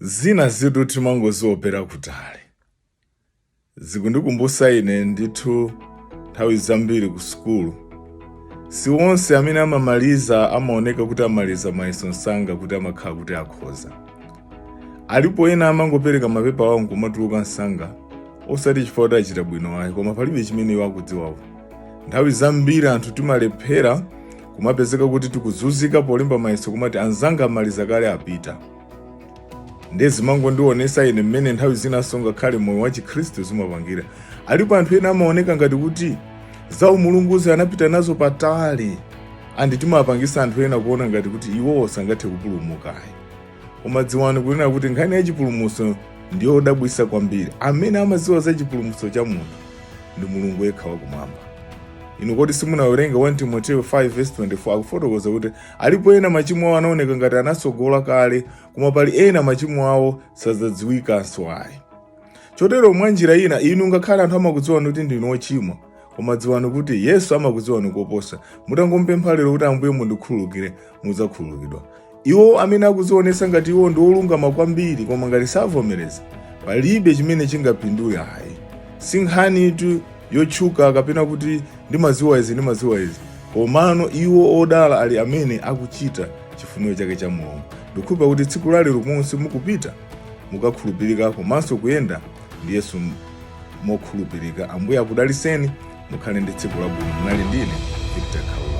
Zina zitu timangozopera kutali. Zikundikumbusa ine ndithu nthawi zambiri ku sukulu. Si wonse amene amamaliza amaoneka kuti amaliza mayeso msanga kuti amakhala kuti akhoza. Alipo ena amangopereka mapepa awo nkumatuluka msanga, osati chifukwa kuti achita bwino ayi, koma palibe chimene iwo akudziwapo. Nthawi zambiri anthu timalephera kumapezeka kuti tikuzunzika polemba mayeso kumati anzanga amaliza kale apita. Ndezi mango ndionesa ine mmene nthawi zinaso ngakhale moyo wa Chikhristu zimapangira. Alipo anthu ena amaoneka ngati kuti za umulunguzi anapita nazo patali, andi timapangisa anthu ena kuona ngati kuti iwo sangathe kupulumuka. Koma dziwani kunena kuti nkhani ya chipulumutso ndiyo yodabwitsa kwambiri. Amene amadziwa za chipulumutso cha munthu ndi Mulungu yekha wakumwamba. Inu kodi simunawerenga 1 Timoteyo 5:24 akufotokoza kuti alipo ena machimo awo anaoneka ngati anasogola kale, koma pali ena machimo awo sadzadziwikanso ayi. Chotero mwa njira ina inu ngakhale anthu amakudziwani kuti ndinu ochimwa, koma dziwani kuti Yesu amakudziwani koposa. Mutangomupempha lero kuti Ambuye mundikhululukire, mudzakhululukidwa. Iwo amene akuzionesa ngati iwo ndi olungama kwambiri, koma ngati savomereza, palibe chimene chingapindule ayi. Si nkhani itu yotchuka kapena kuti ndimadziwa izi, komano iwo odala ali amene akuchita chifuniro chake cha Mulungu. Ndikukhulupirira kuti tsiku la lero monse mukupita mukakhulupirika komanso kuyenda ndi Yesu mokhulupirika. Ambuye akudaliseni, mukhale ndi tsiku labwino. Munali ndine Victor Khaula.